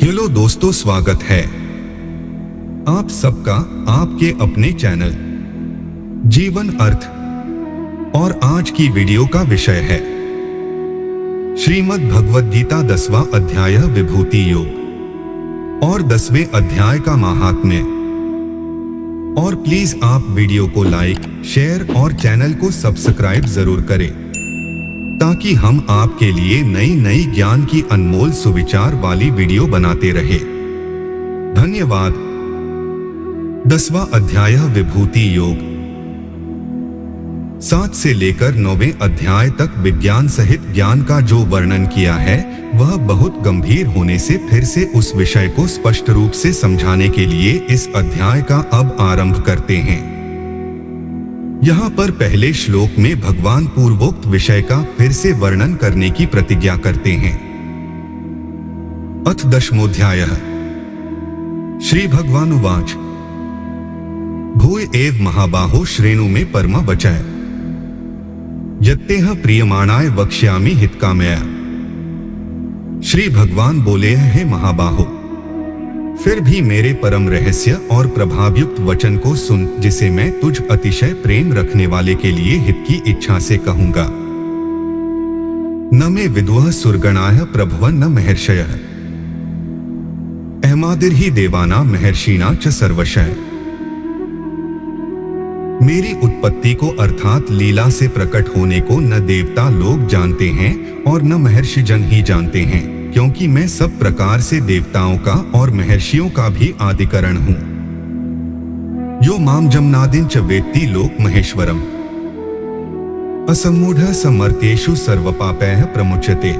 Hello दोस्तों, स्वागत है आप सबका आपके अपने चैनल जीवन अर्थ। और आज की वीडियो का विषय है श्रीमद् भगवद गीता 10वां अध्याय विभूति योग और 10वें अध्याय का महात्म्य। और प्लीज आप वीडियो को लाइक, शेयर और चैनल को सब्सक्राइब जरूर करें ताकि हम आपके लिए नई नई ज्ञान की अनमोल सुविचार वाली वीडियो बनाते रहे। धन्यवाद। 10वां अध्याय विभूति योग। 7 से लेकर 9वें अध्याय तक विज्ञान सहित ज्ञान का जो वर्णन किया है वह बहुत गंभीर होने से फिर से उस विषय को स्पष्ट रूप से समझाने के लिए इस अध्याय का अब आरंभ करते हैं। यहाँ पर पहले श्लोक में भगवान पूर्वोक्त विषय का फिर से वर्णन करने की प्रतिज्ञा करते हैं। अथ 10मोऽध्यायः। श्री भगवान उवाच भूय एव महाबाहो श्रेणु में परम वचः यत्तेह प्रियमाणाय वक्ष्यामि हितकामया। श्री भगवान बोले, हे महाबाहो, फिर भी मेरे परम रहस्य और प्रभावयुक्त वचन को सुन, जिसे मैं तुझ अतिशय प्रेम रखने वाले के लिए हित की इच्छा से कहूंगा। न मे विद्वः सुरगणाः प्रभवन् न महर्षयः अहमादिर्हि देवानां महर्षिणां च सर्वशः। मेरी उत्पत्ति को अर्थात लीला से प्रकट होने को न देवता लोग जानते हैं और न महर्षि जन ही जानते हैं, क्योंकि मैं सब प्रकार से देवताओं का और महर्षियों का भी आदिकरण हूं। यो माम जमनादिं च वेत्ति लोक महेश्वरम असम्मूढ़ः समर्त्येषु सर्वपापैः प्रमुच्यते।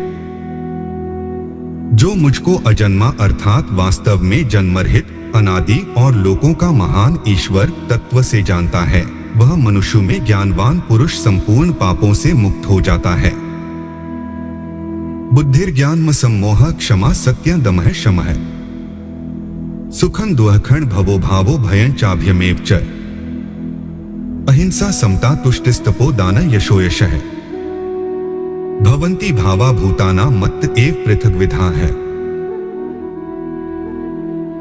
जो मुझको अजन्मा अर्थात वास्तव में जन्मरहित, अनादि और लोकों का महान ईश्वर तत्व से जानता है, वह मनुष्य में ज्ञानवान पुरुष संपूर्ण पापों से मुक्त हो जाता है। बुद्धिर्ज्ञानम सम्मोह क्षमा सत्यं दमः शमः सुखं दुःखं भवो भावो भयं चाभयमेव च अहिंसा समता तुष्टिस्तपो दान यशो यशः भवन्ति भावा भूतानां मत्त एव पृथग्विधा है।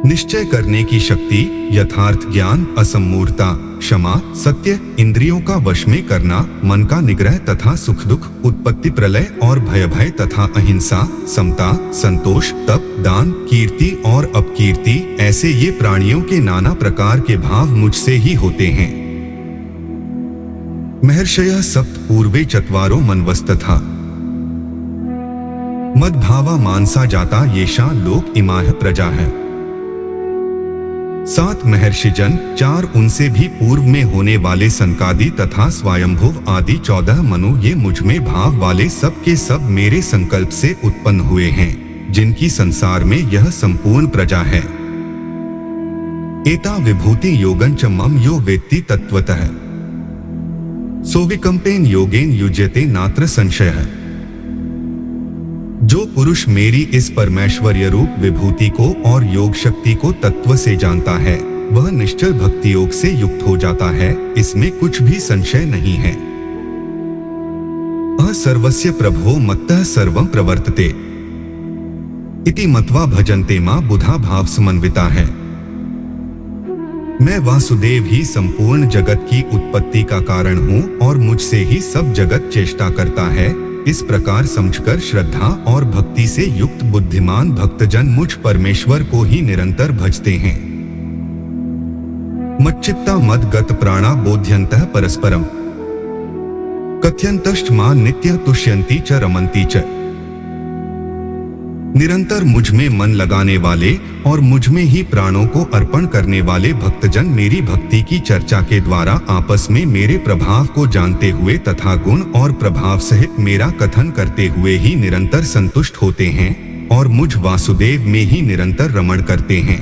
निश्चय करने की शक्ति, यथार्थ ज्ञान, असम्मूढ़ता, क्षमा, सत्य, इंद्रियों का वश में करना, मन का निग्रह तथा सुख दुख, उत्पत्ति प्रलय और भय भय तथा अहिंसा, समता, संतोष, तप, दान, कीर्ति और अपकीर्ति, ऐसे ये प्राणियों के नाना प्रकार के भाव मुझसे ही होते हैं। महर्षयः सप्त पूर्वे चत्वारो मनवस्तथा मद्भावा मानसा जाता येषां लोक इमाः प्रजाः। 7 महर्षि जन, 4 उनसे भी पूर्व में होने वाले सनकादि तथा स्वयंभुव आदि 14 मनु, ये मुझ में भाव वाले सब के सब मेरे संकल्प से उत्पन्न हुए हैं, जिनकी संसार में यह संपूर्ण प्रजा है। एता विभूति योगं च मम यो वेत्ति तत्वतः सोविकंपेन योगेन युज्यते नात्र संशयः। जो पुरुष मेरी इस परमेश्वर्य रूप विभूति को और योग शक्ति को तत्व से जानता है, वह निश्चल भक्ति योग से युक्त हो जाता है, इसमें कुछ भी संशय नहीं है। सर्वस्य प्रभो मत्तः सर्वं प्रवर्तते इति मत्वा भजन्ते मां बुधा भाव समन्विता है। मैं वासुदेव ही संपूर्ण जगत की उत्पत्ति का कारण हूँ और मुझसे ही सब जगत चेष्टा करता है। इस प्रकार समझकर श्रद्धा और भक्ति से युक्त बुद्धिमान भक्तजन मुझ परमेश्वर को ही निरंतर भजते हैं। मच्चित्ता मद्गत प्राणा बोध्यन्तः परस्परम कथयन्तश्च मां नित्यं तुष्यन्ति च रमन्ति च। निरंतर मुझ में मन लगाने वाले और मुझ में ही प्राणों को अर्पण करने वाले भक्तजन मेरी भक्ति की चर्चा के द्वारा आपस में मेरे प्रभाव को जानते हुए तथा गुण और प्रभाव सहित मेरा कथन करते हुए ही निरंतर संतुष्ट होते हैं और मुझ वासुदेव में ही निरंतर रमण करते हैं।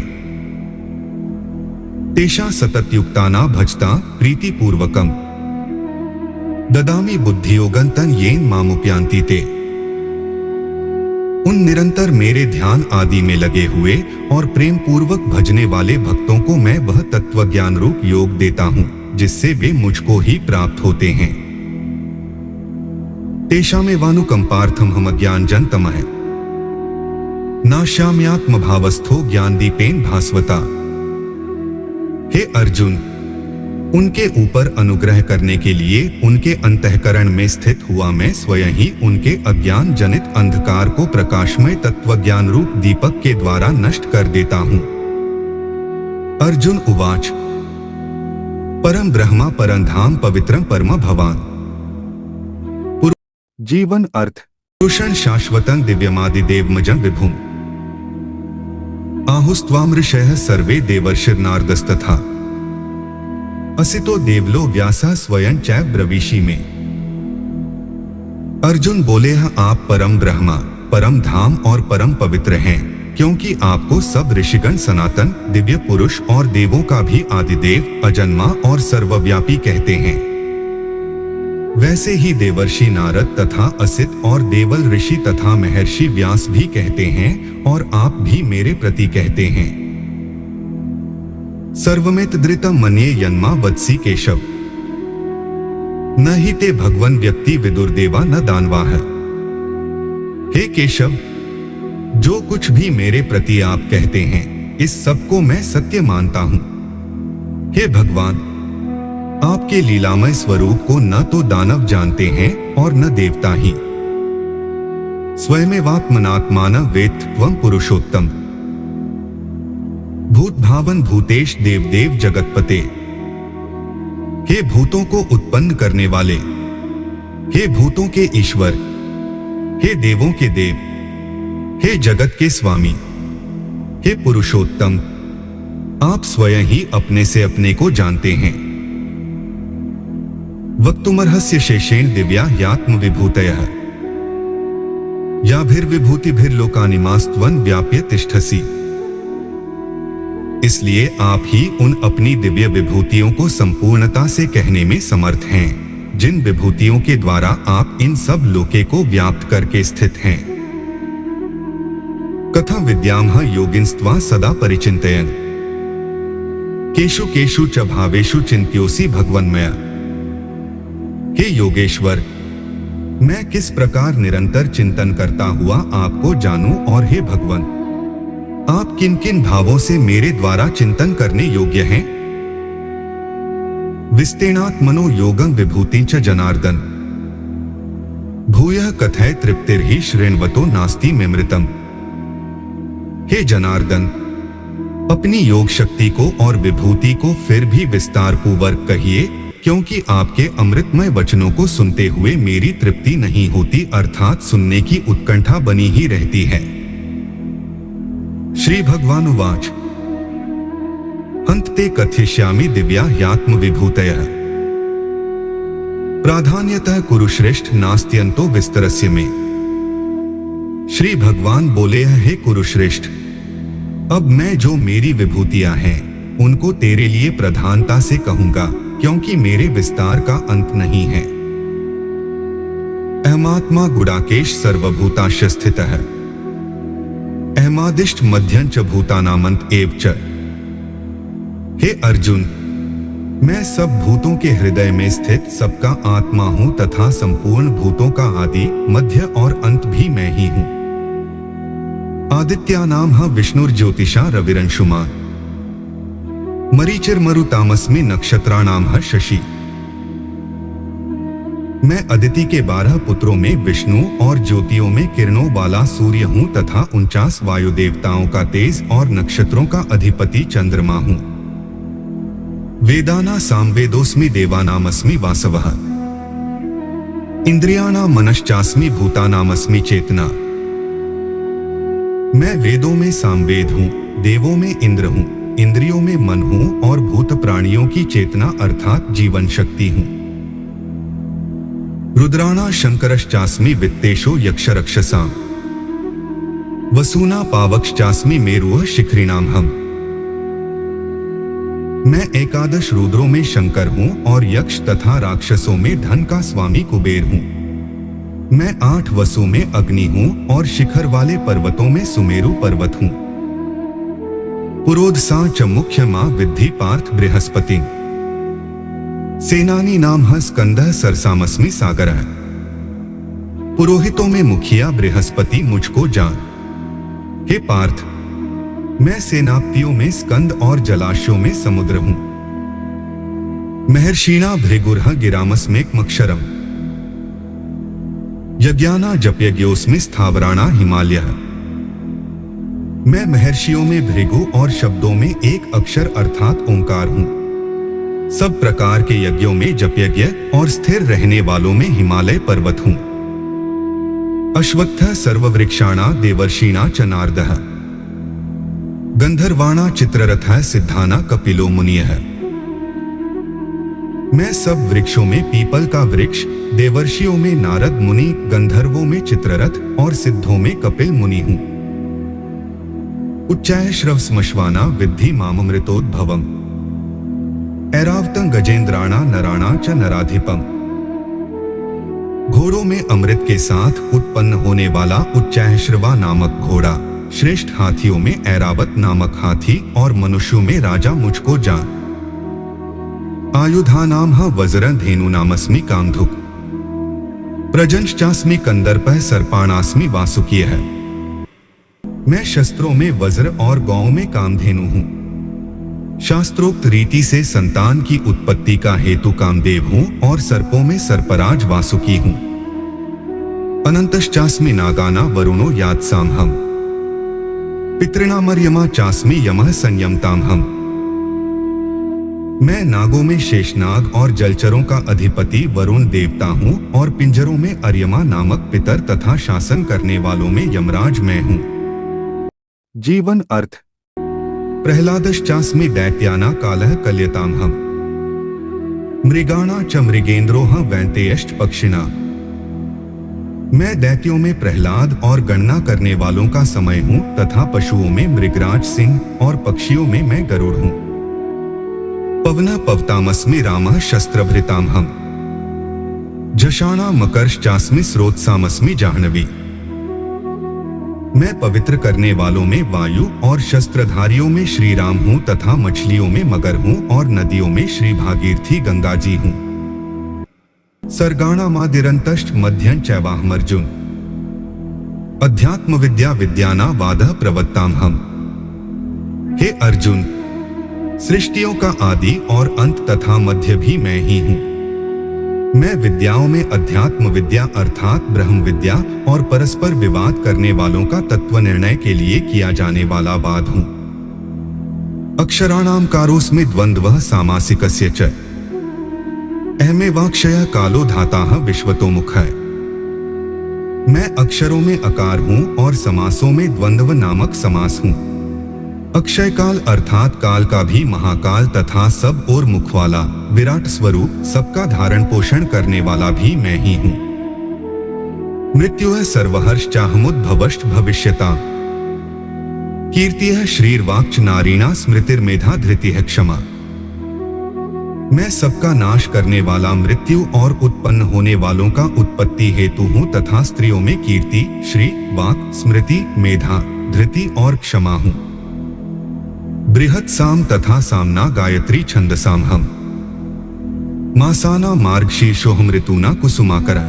तेषां सततयुक्तानां भजता प्रीतिपूर्वकम् ददामि बुद्धियोगं तं येन मामुपयान्ति ते। उन निरंतर मेरे ध्यान आदि में लगे हुए और प्रेम पूर्वक भजने वाले भक्तों को मैं वह तत्व ज्ञान रूप योग देता हूँ, जिससे वे मुझको ही प्राप्त होते हैं। तेषामेवानुकंपार्थम हम ज्ञानजन तमः नाश्याम्यात्म भावस्थो ज्ञानदीपेन भास्वता। हे अर्जुन, उनके ऊपर अनुग्रह करने के लिए उनके अंतःकरण में स्थित हुआ मैं स्वयं ही उनके अज्ञान जनित अंधकार को प्रकाशमय तत्वज्ञान रूप दीपक के द्वारा नष्ट कर देता हूं। अर्जुन उवाच परम ब्रह्मा परम धाम पवित्रम परम भवान। जीवन अर्थ पुरुषं शाश्वतं दिव्यमादिदेवमजं विभुम् आहुस्त्वाम ऋषयः सर्वे देवर्षिर्नारदस्तथा असितो देवलो व्यासा स्वयं चैव ब्रवीषि में। अर्जुन बोले हैं आप परम ब्रह्मा परम धाम और परम पवित्र हैं, क्योंकि आपको सब ऋषिगण सनातन दिव्य पुरुष और देवों का भी आदिदेव अजन्मा और सर्वव्यापी कहते हैं। वैसे ही देवर्षि नारद तथा असित और देवल ऋषि तथा महर्षि व्यास भी कहते हैं और आप भी मेरे प्रति कहते हैं। सर्वमेत धृतम मन्ये यन्मा वत्सी केशव न ही ते भगवन व्यक्ति विदुर्देवा न दानवाह। हे केशव, जो कुछ भी मेरे प्रति आप कहते हैं इस सब को मैं सत्य मानता हूं। हे भगवान, आपके लीलामय स्वरूप को न तो दानव जानते हैं और न देवता ही। स्वयमेवात्मनात्मान वेत्थ त्वं पुरुषोत्तम भूत भावन भूतेश देवदेव जगतपते। हे भूतों को उत्पन्न करने वाले, हे भूतों के ईश्वर, हे देवों के देव, हे जगत के स्वामी, हे पुरुषोत्तम, आप स्वयं ही अपने से अपने को जानते हैं। वक्तुमर्हस्य शेषेण दिव्या यात्म विभूतयः याभिर्विभूतिभिर्लोकानिमास्त्वं व्याप्य तिष्ठसि। इसलिए आप ही उन अपनी दिव्य विभूतियों को संपूर्णता से कहने में समर्थ हैं, जिन विभूतियों के द्वारा आप इन सब लोके को व्याप्त करके स्थित हैं। कथं विद्यामः योगिनस्त्वा सदा परिचिन्तयन् केषु केषु च भावेषु चिन्त्योऽसि भगवन्मया। हे योगेश्वर, मैं किस प्रकार निरंतर चिंतन करता हुआ आपको जानूं, और हे भगवान, आप किन किन भावों से मेरे द्वारा चिंतन करने योग्य हैं। विस्तीर्णात्मनो योगं विभूति च जनार्दन भूयः कथय तृप्तिर्हि शृण्वतो नास्ति मेमृतम्। हे जनार्दन, अपनी योग शक्ति को और विभूति को फिर भी विस्तार पूर्वक कहिए, क्योंकि आपके अमृतमय वचनों को सुनते हुए मेरी तृप्ति नहीं होती, अर्थात सुनने की उत्कंठा बनी ही रहती है। श्री भगवानुवाच अन्ते कथयिष्यामि दिव्या ह्यात्म विभूतयः प्राधान्यतः कुरु श्रेष्ठ नास्त्यन्तो विस्तरस्य में। श्री भगवान बोले हे कुरुश्रेष्ठ, अब मैं जो मेरी विभूतियां हैं उनको तेरे लिए प्रधानता से कहूंगा, क्योंकि मेरे विस्तार का अंत नहीं है। अहमात्मा गुडाकेश सर्वभूताश्च स्थितः अहमादिष्ट मध्यं च भूतानामन्त एव च। हे अर्जुन, मैं सब भूतों के हृदय में स्थित सबका आत्मा हूं तथा संपूर्ण भूतों का आदि मध्य और अंत भी मैं ही हूं। आदित्यानां विष्णुर्ज्योतिषा रविरंशुमान् मरीचिर्मरुतामस्मि नक्षत्राणां शशि। मैं अदिति के 12 पुत्रों में विष्णु और ज्योतियों में किरणों वाला सूर्य हूं तथा 49 वायु देवताओं का तेज और नक्षत्रों का अधिपति चंद्रमा हूं। वेदाना सामवेदोस्मि देवानामस्मि वासवः इंद्रियाणां मनश्चास्मि भूतानामस्मि चेतना। मैं वेदों में सामवेद हूं, देवों में इंद्र हूं, इंद्रियों में मन हूं और भूत प्राणियों की चेतना अर्थात जीवन शक्ति हूं। रुद्राणा शंकरश्चास्मि वित्तेषु यक्षरक्षसां वसूना पावकश्चास्मि मेरुः शिखरिणाम् हम। मैं 11 रुद्रों में शंकर हूं और यक्ष तथा राक्षसों में धन का स्वामी कुबेर हूं। मैं 8 वसु में अग्नि हूं और शिखर वाले पर्वतों में सुमेरु पर्वत हूं। पुरोधसा च मुख्य मां विद्धि पार्थ बृहस्पति सेनानी नाम स्कंदः सरसामस्मि सागरः। पुरोहितों में मुखिया बृहस्पति मुझको जान। हे पार्थ, मैं सेनापतियों में स्कंद और जलाशयों में समुद्र हूं। महर्षिणा भृगुर्ह गिरामस्मेकमक्षरम, यज्ञाना जपयज्ञोस्मि स्थावराणा हिमालयः। मैं महर्षियों में भृगु और शब्दों में एक अक्षर अर्थात ओंकार हूं। सब प्रकार के यज्ञों में जपयज्ञ और स्थिर रहने वालों में हिमालय पर्वत हूं। अश्वत्थः सर्ववृक्षाणा देवर्षिणा च नारदः, गंधर्वाणा चित्ररथः सिद्धाना कपिलो मुनियः। मैं सब वृक्षों में पीपल का वृक्ष, देवर्षियों में नारद मुनि, गंधर्वों में चित्ररथ और सिद्धों में कपिल मुनि हूं। उच्चाय श्रवस्मश्वाना विद्धि माममृतोद्भवम्, ऐरावतं गजेंद्राणा नराणा च नराधिपम। घोड़ों में अमृत के साथ उत्पन्न होने वाला उच्चैःश्रवा नामक घोड़ा, श्रेष्ठ हाथियों में ऐरावत नामक हाथी और मनुष्यों में राजा मुझको जान। आयुधानाम वज्र धेनु नामस्मि कांधुक, प्रजंश्चास्मि कंदर्पः सर्पाणास्मि वासुकीयः। मैं शस्त्रों में वज्र और गौओं में कामधेनु हूं। शास्त्रोक्त रीति से संतान की उत्पत्ति का हेतु कामदेव हूं और सर्पों में सर्पराज वासुकी हूं। अनंतश्चास्मि नागाना वरुणो यात्सामहम्, पितृणामर्यमा चास्मि यमः संयमतामहम्। मैं नागों में शेषनाग और जलचरों का अधिपति वरुण देवता हूं और पिंजरों में अर्यमा नामक पितर तथा शासन करने वालों में यमराज मैं हूं। जीवन अर्थ। प्रह्लादश्चास्मि दैत्याना कालः कल्यतामहम्, मृगाणा च मृगेन्द्रोह वैन्तेयश्च पक्षिणा। मैं दैत्यों में प्रहलाद और गणना करने वालों का समय हूं तथा पशुओं में मृगराज सिंह और पक्षियों में मैं गरुड़ हूं। पवनः पवतामस्मि रामः शस्त्रभृतामहम्, झषाणा मकरश्चास्मि स्रोतसामस्मि जाह्नवी। मैं पवित्र करने वालों में वायु और शस्त्रधारियों में श्री राम हूं तथा मछलियों में मगर हूं और नदियों में श्री भागीरथी गंगा जी हूं। सर्गाणामादिरन्तश्च मध्यं चैवाहमर्जुन, अध्यात्म विद्या विद्याना वादः प्रवक्तामहम्। हे अर्जुन, सृष्टियों का आदि और अंत तथा मध्य भी मैं ही हूं। मैं विद्याओं में अध्यात्म विद्या अर्थात ब्रह्म विद्या और परस्पर विवाद करने वालों का तत्व निर्णय के लिए किया जाने वाला वाद हूं। अक्षराणाम कारोस्मि द्वंद्वः सामासिकस्य च, अहमेवाक्षयः कालो धाताः विश्वतोमुखः। मैं अक्षरों में अकार हूं और समासों में द्वंद्व नामक समास हूं। अक्षय काल अर्थात काल का भी महाकाल तथा सब और मुख वाला विराट स्वरूप सबका धारण पोषण करने वाला भी मैं ही हूं। मृत्युः सर्वहर्षचाहमुद्भवश्च भविष्यता, कीर्तिः श्रीर्वाक्च नारीणा स्मृतिर्मेधा धृतिः क्षमा। मैं सबका नाश करने वाला मृत्यु और उत्पन्न होने वालों का उत्पत्ति हेतु हूं तथा स्त्रियों में कीर्ति, श्री, वाक, स्मृति, मेधा, धृति और क्षमा हूं। बृहत् साम तथा सामना गायत्री छंदसामहम्, मासाना मार्गशीर्षोहम ऋतूना कुसुमाकरा।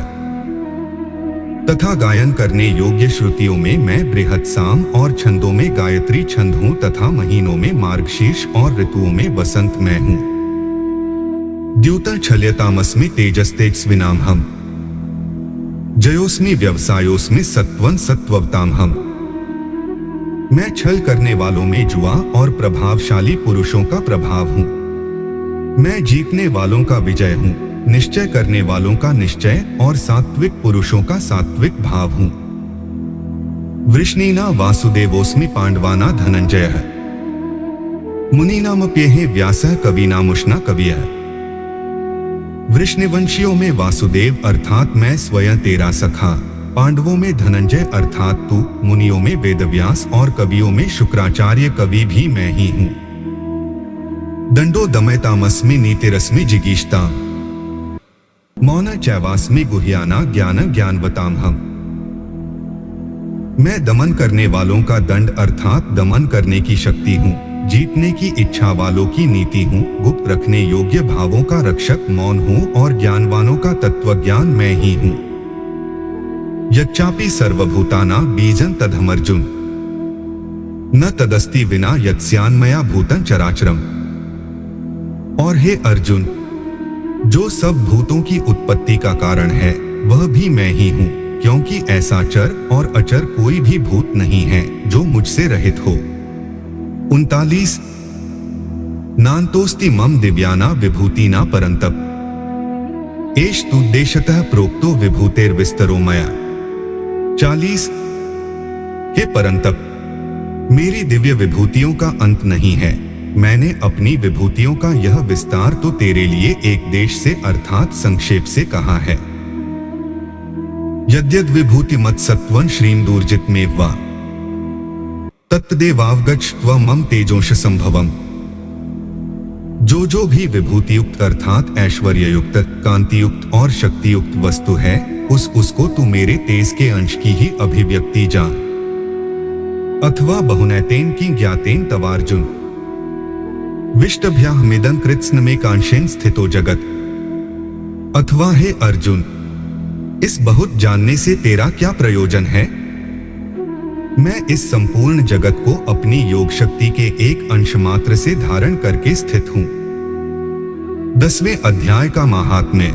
तथा गायन करने योग्य श्रुतियों में मैं बृहत् साम और छंदों में गायत्री छंद हूं तथा महीनों में मार्गशीर्ष और ऋतुओं में बसंत मैं हूं। द्यूतः छल्यतामस्मि तेजस्तेजस्विनामहम्, जयोस्मि व्यवसायोस्मि सत्वं सत्ववतामहम्। मैं छल करने वालों में जुआ और प्रभावशाली पुरुषों का प्रभाव हूं। मैं जीतने वालों का विजय हूं, निश्चय करने वालों का निश्चय और सात्विक पुरुषों का सात्विक भाव हूं। वृष्णीना वासुदेवोस्मि पांडवाना धनंजयः, मुनीनामप्येहि व्यासः कवीनामुष्णा कवियः। वृष्णिवंशियों में वासुदेव अर्थात मैं स्वयं तेरा सखा, पांडवों में धनंजय अर्थात तू, मुनियों में वेदव्यास और कवियों में शुक्राचार्य कवि भी मैं ही हूं। दंडो दमयतामस्मि नीतिरस्मि जिगीषता, मौन चैवास्मि गुह्याना ज्ञान ज्ञानवतामहम्। मैं दमन करने वालों का दंड अर्थात दमन करने की शक्ति हूं, जीतने की इच्छा वालों की नीति हूं, गुप्त रखने योग्य भावों का रक्षक मौन हूं और ज्ञानवानों का तत्वज्ञान मैं ही हूं। यच्चापि सर्वभूताना बीजं तदहमर्जुन, न तदस्ति विना यत्स्यान्मया भूतं चराचरम। और हे अर्जुन, जो सब भूतों की उत्पत्ति का कारण है वह भी मैं ही हूं, क्योंकि ऐसा चर और अचर कोई भी भूत नहीं है जो मुझसे रहित हो। 39 नान्तोस्ति मम दिव्याना विभूतिना परन्तप एष तुद्देशतः प्रोक्तो विभूतेर्विस्तरो मया। 40 हे परन्तप, मेरी दिव्य विभूतियों का अंत नहीं है। मैंने अपनी विभूतियों का यह विस्तार तो तेरे लिए एक देश से अर्थात संक्षेप से कहा है। यद्यद् विभूति मत सत्वं श्रीम दूर्जित में वा तत्देवावगच्छ त्वं मम तेजोंश संभवम। जो भी विभूतियुक्त अर्थात ऐश्वर्ययुक्त, कांतियुक्त और शक्तियुक्त वस्तु है, उसको तू मेरे तेज के अंश की ही अभिव्यक्ति जान। अथवा बहुनैतेन की ज्ञातेन तवार्जुन विष्टभ्याहमिदं कृत्स्न में कांशेन स्थितो जगत। अथवा हे अर्जुन, इस बहुत जानने से तेरा क्या प्रयोजन है? मैं इस संपूर्ण जगत को अपनी योग शक्ति के एक अंश मात्र से धारण करके स्थित हूं। 10वें अध्याय का महात्म्य।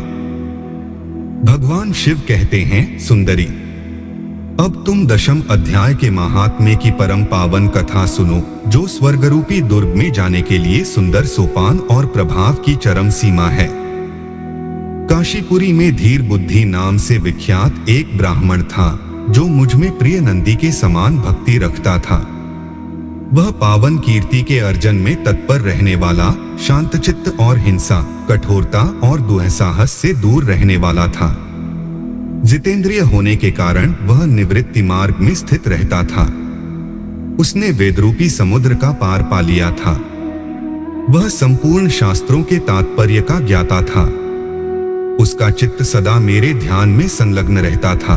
भगवान शिव कहते हैं, सुंदरी, अब तुम 10वें अध्याय के महात्म्य की परम पावन कथा सुनो, जो स्वर्गरूपी दुर्ग में जाने के लिए सुंदर सोपान और प्रभाव की चरम सीमा है। काशीपुरी में धीर बुद्धि नाम से विख्यात एक ब्राह्मण था, जो मुझ में प्रिय नंदी के समान भक्ति रखता था। वह पावन कीर्ति के अर्जन में तत्पर रहने वाला, शांतचित्त और हिंसा, कठोरता और दुस्साहस से दूर रहने वाला था। जितेंद्रिय होने के कारण वह निवृत्ति मार्ग में स्थित रहता था। उसने वेदरूपी समुद्र का पार पा लिया था। वह संपूर्ण शास्त्रों के तात्पर्य का ज्ञाता था। उसका चित्त सदा मेरे ध्यान में संलग्न रहता था।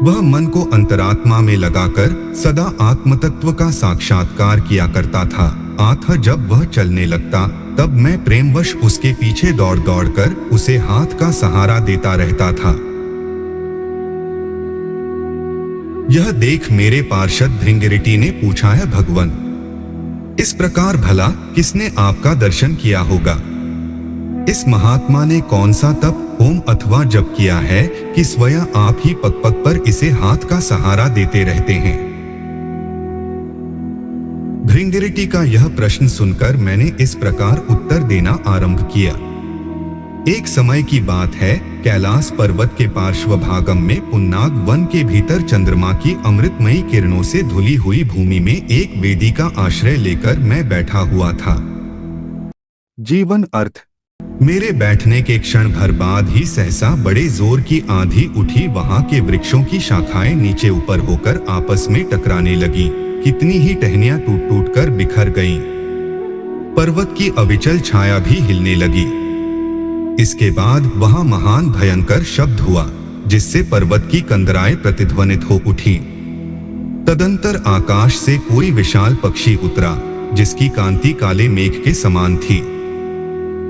वह मन को अंतरात्मा में लगाकर सदा आत्मतत्व का साक्षात्कार किया करता था। अतः जब वह चलने लगता, तब मैं प्रेमवश उसके पीछे दौड़ दौड़कर उसे हाथ का सहारा देता रहता था। यह देख मेरे पार्षद भृंगिरिटी ने पूछा, है भगवन, इस प्रकार भला किसने आपका दर्शन किया होगा? इस महात्मा ने कौन सा तप, होम अथवा जप किया है कि स्वयं आप ही पग पग पर इसे हाथ का सहारा देते रहते हैं? भृंगिरिटी का यह प्रश्न सुनकर मैंने इस प्रकार उत्तर देना आरंभ किया। एक समय की बात है, कैलाश पर्वत के पार्श्वभागम में पुन्नाग वन के भीतर चंद्रमा की अमृतमयी किरणों से धुली हुई भूमि में एक वेदी का आश्रय लेकर मैं बैठा हुआ था। जीवन अर्थ। मेरे बैठने के क्षण भर बाद ही सहसा बड़े जोर की आंधी उठी। वहां के वृक्षों की शाखाएं नीचे ऊपर होकर आपस में टकराने लगी। कितनी ही टहनियां टूट टूट कर बिखर गईं। पर्वत की अविचल छाया भी हिलने लगी। इसके बाद वहां महान भयंकर शब्द हुआ, जिससे पर्वत की कंदराएं प्रतिध्वनित हो उठी। तदंतर आकाश से कोई विशाल पक्षी उतरा, जिसकी कांति काले मेघ के समान थी।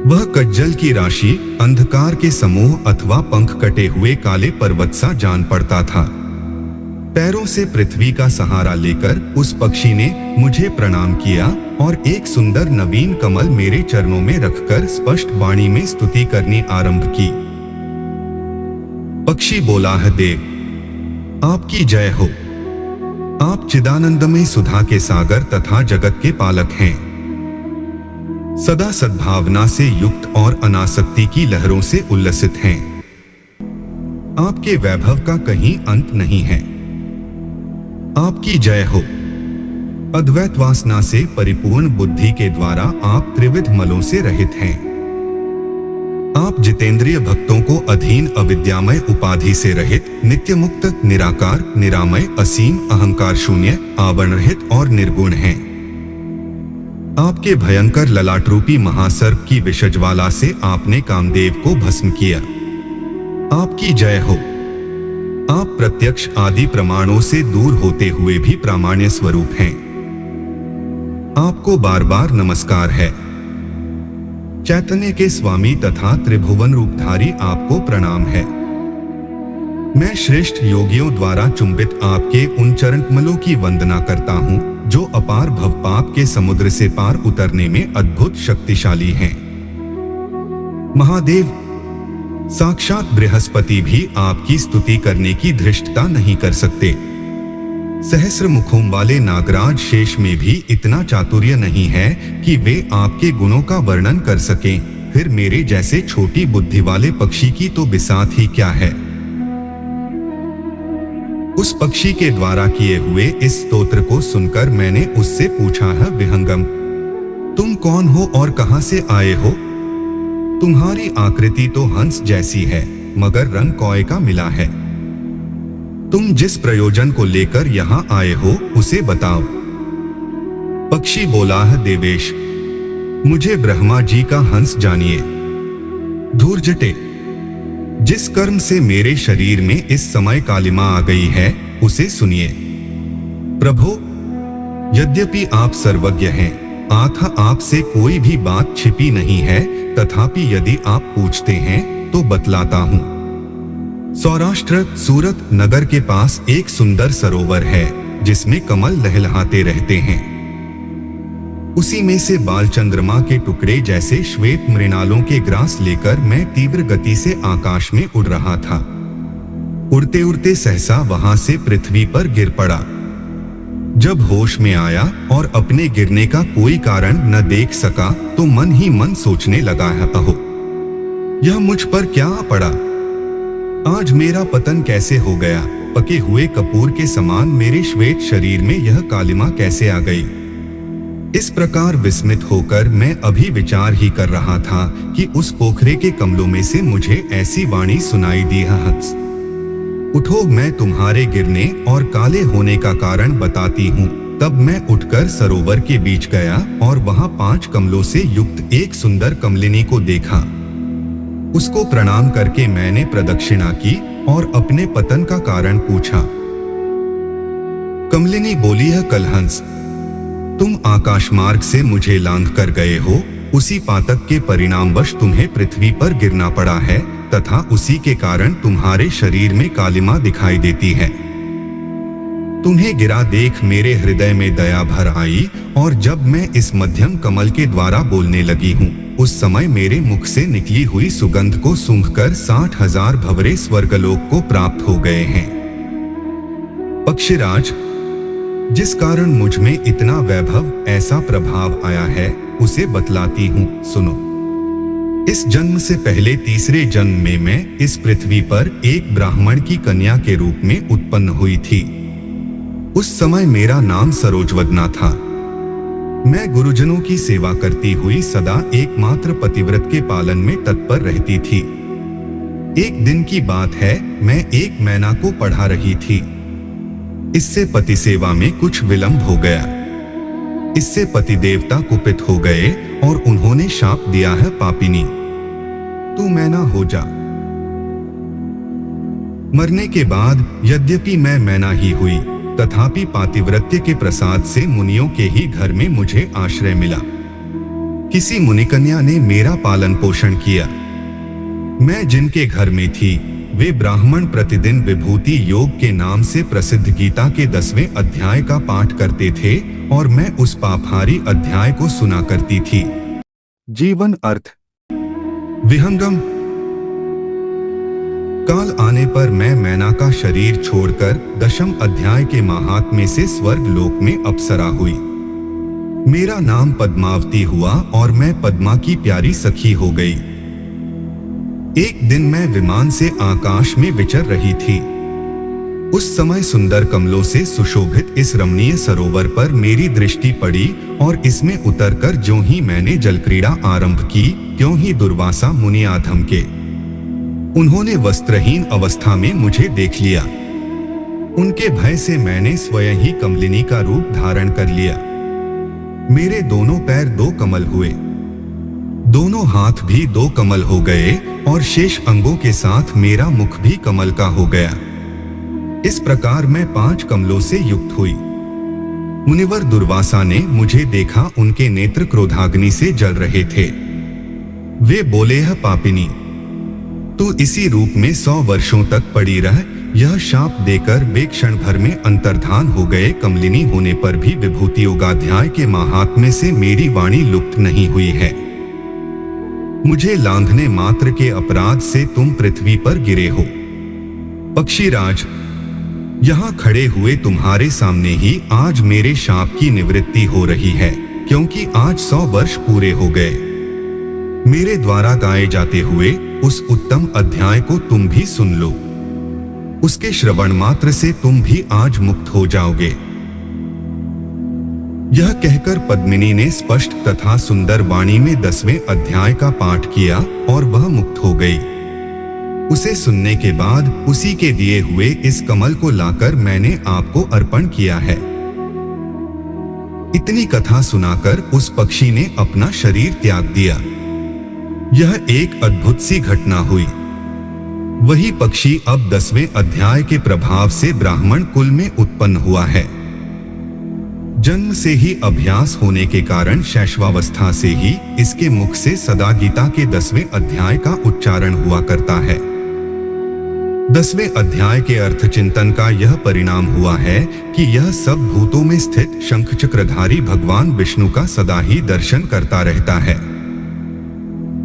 वह कज्जल की राशि, अंधकार के समूह अथवा पंख कटे हुए काले पर्वत सा जान पड़ता था। पैरों से पृथ्वी का सहारा लेकर उस पक्षी ने मुझे प्रणाम किया और एक सुंदर नवीन कमल मेरे चरणों में रखकर स्पष्ट वाणी में स्तुति करनी आरंभ की। पक्षी बोला, है देव, आपकी जय हो। आप चिदानंदमय सुधा के सागर तथा जगत के पालक हैं। सदा सद्भावना से युक्त और अनासक्ति की लहरों से उल्लसित हैं। आपके वैभव का कहीं अंत नहीं है। आपकी जय हो। अद्वैत वासना से परिपूर्ण बुद्धि के द्वारा आप त्रिविध मलों से रहित हैं। आप जितेंद्रिय भक्तों को अधीन अविद्यामय उपाधि से रहित, नित्य मुक्त, निराकार, निरामय, असीम, अहंकार शून्य, आवरण रहित और निर्गुण हैं। आपके भयंकर ललाट रूपी महासर्प की विषज्वाला से आपने कामदेव को भस्म किया। आपकी जय हो। आप प्रत्यक्ष आदि प्रमाणों से दूर होते हुए भी प्रामाण्य स्वरूप हैं। आपको बार बार नमस्कार है। चैतन्य के स्वामी तथा त्रिभुवन रूपधारी आपको प्रणाम है। मैं श्रेष्ठ योगियों द्वारा चुंबित आपके उन चरण कमलों की वंदना करता हूँ, जो अपार भवपाप के समुद्र से पार उतरने में अद्भुत शक्तिशाली हैं। महादेव, साक्षात बृहस्पति भी आपकी स्तुति करने की धृष्टता नहीं कर सकते। सहस्र मुखों वाले नागराज शेष में भी इतना चातुर्य नहीं है कि वे आपके गुणों का वर्णन कर सकें। फिर मेरे जैसे छोटी बुद्धि वाले पक्षी की तो बिसात ही क्या है। उस पक्षी के द्वारा किए हुए इस स्तोत्र को सुनकर मैंने उससे पूछा है, विहंगम, तुम कौन हो और कहां से आए हो? तुम्हारी आकृति तो हंस जैसी है, मगर रंग कौए का मिला है। तुम जिस प्रयोजन को लेकर यहां आए हो उसे बताओ। पक्षी बोला है, देवेश, मुझे ब्रह्मा जी का हंस जानिए। धूर्जटे, जिस कर्म से मेरे शरीर में इस समय कालिमा आ गई है उसे सुनिए। प्रभु, यद्यपि आप सर्वज्ञ हैं, आथा आपसे कोई भी बात छिपी नहीं है, तथापि यदि आप पूछते हैं तो बतलाता हूं। सौराष्ट्र सूरत नगर के पास एक सुंदर सरोवर है जिसमें कमल लहलहाते रहते हैं। उसी में से बाल चंद्रमा के टुकड़े जैसे श्वेत मृणालों के ग्रास लेकर मैं तीव्र गति से आकाश में उड़ रहा था। उड़ते उड़ते सहसा वहां से पृथ्वी पर गिर पड़ा। जब होश में आया और अपने गिरने का कोई कारण न देख सका तो मन ही मन सोचने लगा है, अहो, यह मुझ पर क्या पड़ा? आज मेरा पतन कैसे हो गया? पके हुए कपूर के समान मेरे श्वेत शरीर में यह कालिमा कैसे आ गई? इस प्रकार विस्मित होकर मैं अभी विचार ही कर रहा था कि उस पोखरे के कमलों में से मुझे ऐसी वाणी सुनाई दी है, हंस उठो, मैं तुम्हारे गिरने और काले होने का कारण बताती हूँ। तब मैं उठकर सरोवर के बीच गया और वहां 5 कमलों से युक्त एक सुंदर कमलिनी को देखा। उसको प्रणाम करके मैंने प्रदक्षिणा की और अपने पतन का कारण पूछा। कमलिनी बोली है, कलहंस, तुम आकाश मार्ग से मुझे लांघ कर गए हो, उसी पातक के परिणामवश तुम्हें पृथ्वी पर गिरना पड़ा है तथा उसी के कारण तुम्हारे शरीर में कालिमा दिखाई देती है। तुम्हें गिरा देख मेरे हृदय में दया भर आई और जब मैं इस मध्यम कमल के द्वारा बोलने लगी हूँ, उस समय मेरे मुख से निकली हुई सुगंध को सूंघकर 60,000 भंवरे स्वर्गलोक को प्राप्त हो गए हैं। पक्षीराज, जिस कारण मुझ में इतना वैभव, ऐसा प्रभाव आया है, उसे बतलाती हूँ, सुनो। इस जन्म से पहले तीसरे जन्म में मैं इस पृथ्वी पर एक ब्राह्मण की कन्या के रूप में उत्पन्न हुई थी। उस समय मेरा नाम सरोजवदना था। मैं गुरुजनों की सेवा करती हुई सदा एकमात्र पतिव्रत के पालन में तत्पर रहती थी। एक दिन की बात है, मैं एक मैना को पढ़ा रही थी। इससे पति सेवा में कुछ विलंब हो गया। इससे पति देवता कुपित हो गए और उन्होंने शाप दिया है, पापिनी, तू मैना हो जा। मरने के बाद यद्यपि मैं मैना ही हुई, तथापि पातिव्रत्य के प्रसाद से मुनियों के ही घर में मुझे आश्रय मिला। किसी मुनिकन्या ने मेरा पालन पोषण किया। मैं जिनके घर में थी वे ब्राह्मण प्रतिदिन विभूति योग के नाम से प्रसिद्ध गीता के 10वें अध्याय का पाठ करते थे और मैं उस पापहारी अध्याय को सुना करती थी। जीवन अर्थ। विहंगम, काल आने पर मैं मैना का शरीर छोड़कर 10वें अध्याय के महात्म्य से स्वर्ग लोक में अप्सरा हुई। मेरा नाम पद्मावती हुआ और मैं पद्मा की प्यारी सखी हो गई। एक दिन मैं विमान से आकाश में विचर रही थी। उस समय सुंदर कमलों से सुशोभित इस रमणीय सरोवर पर मेरी दृष्टि पड़ी और इसमें उतरकर ज्यों ही मैंने जलक्रीड़ा आरंभ की, त्यों ही दुर्वासा मुनि आ धमके। उन्होंने वस्त्रहीन अवस्था में मुझे देख लिया। उनके भय से मैंने स्वयं ही कमलिनी का रूप धारण कर लिया। मेरे दोनों पैर 2 कमल हुए, दोनों हाथ भी 2 कमल हो गए और शेष अंगों के साथ मेरा मुख भी कमल का हो गया। इस प्रकार मैं 5 कमलों से युक्त हुई। मुनिवर दुर्वासा ने मुझे देखा, उनके नेत्र क्रोधाग्नि से जल रहे थे। वे बोले, है पापिनी, तू इसी रूप में 100 वर्षों तक पड़ी रह। यह शाप देकर वे क्षण भर में अंतर्धान हो गए। कमलिनी होने पर भी विभूति योगाध्याय के महात्म्य से मेरी वाणी लुप्त नहीं हुई है। मुझे लांघने मात्र के अपराध से तुम पृथ्वी पर गिरे हो। पक्षीराज, यहाँ खड़े हुए तुम्हारे सामने ही आज मेरे शाप की निवृत्ति हो रही है, क्योंकि आज 100 वर्ष पूरे हो गए। मेरे द्वारा गाए जाते हुए उस उत्तम अध्याय को तुम भी सुन लो। उसके श्रवण मात्र से तुम भी आज मुक्त हो जाओगे। यह कहकर पद्मिनी ने स्पष्ट तथा सुंदर वाणी में 10वें अध्याय का पाठ किया और वह मुक्त हो गई। उसे सुनने के बाद उसी के दिए हुए इस कमल को लाकर मैंने आपको अर्पण किया है। इतनी कथा सुनाकर उस पक्षी ने अपना शरीर त्याग दिया। यह एक अद्भुत सी घटना हुई। वही पक्षी अब 10वें अध्याय के प्रभाव से ब्राह्मण कुल में उत्पन्न हुआ है। जन्म से ही अभ्यास होने के कारण शैशवावस्था से ही इसके मुख से सदा गीता के 10वें अध्याय का उच्चारण हुआ करता है। 10वें अध्याय के अर्थ चिंतन का यह परिणाम हुआ है कि यह सब भूतों में स्थित शंख चक्रधारी भगवान विष्णु का सदा ही दर्शन करता रहता है।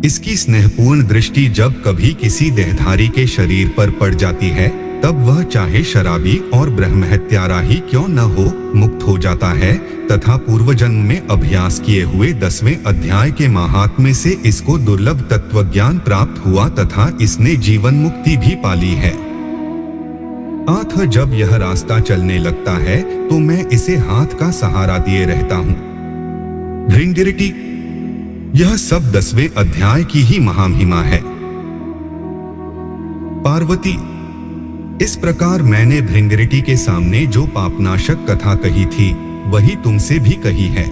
इसकी स्नेहपूर्ण दृष्टि जब कभी किसी देहधारी के शरीर पर पड़ जाती है, तब वह चाहे शराबी और ब्रह्महत्यारा ही क्यों न हो, मुक्त हो जाता है तथा पूर्व जन्म में अभ्यास किए हुए 10वें अध्याय के महात्म्य से इसको दुर्लभ तत्वज्ञान प्राप्त हुआ तथा इसने जीवन मुक्ति भी पाली है। अतः जब यह रास्ता चलने लगता है तो मैं इसे हाथ का सहारा दिए रहता हूँ। भृंगिरिटी, यह सब 10वें अध्याय की ही महामहिमा है। पार्वती, इस प्रकार मैंने भृंगिरिटी के सामने जो पापनाशक कथा कही थी वही तुमसे भी कही है।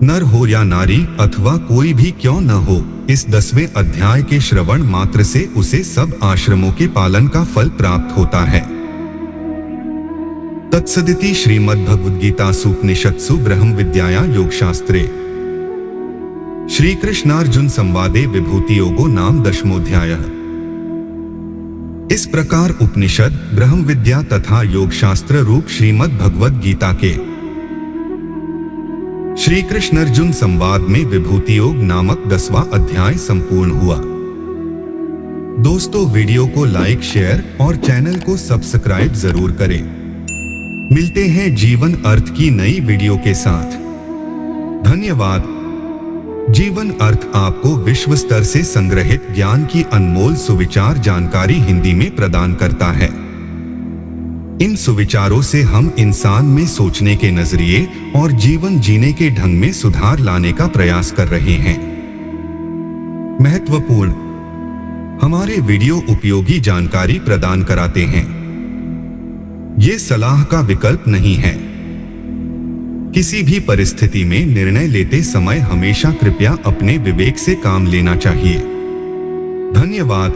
नर हो या नारी अथवा कोई भी क्यों न हो, इस 10वें अध्याय के श्रवण मात्र से उसे सब आश्रमों के पालन का फल प्राप्त होता है। तत्सदिति श्रीमद्भगवद्गीतासु उपनिषत्सु ब्रह्म विद्याया योगशास्त्रे श्री कृष्णार्जुन संवादे विभूति योगो नाम 10मोऽध्यायः। इस प्रकार उपनिषद, ब्रह्म विद्या तथा योग शास्त्र रूप श्रीमद् भगवद गीता के श्री कृष्ण अर्जुन संवाद में विभूति योग नामक 10वां अध्याय संपूर्ण हुआ। दोस्तों, वीडियो को लाइक, शेयर और चैनल को सब्सक्राइब जरूर करें। मिलते हैं जीवन अर्थ की नई वीडियो के साथ। धन्यवाद। जीवन अर्थ आपको विश्व स्तर से संग्रहित ज्ञान की अनमोल सुविचार जानकारी हिंदी में प्रदान करता है। इन सुविचारों से हम इंसान में सोचने के नजरिए और जीवन जीने के ढंग में सुधार लाने का प्रयास कर रहे हैं। महत्वपूर्ण, हमारे वीडियो उपयोगी जानकारी प्रदान कराते हैं। ये सलाह का विकल्प नहीं है। किसी भी परिस्थिति में निर्णय लेते समय हमेशा कृपया अपने विवेक से काम लेना चाहिए। धन्यवाद।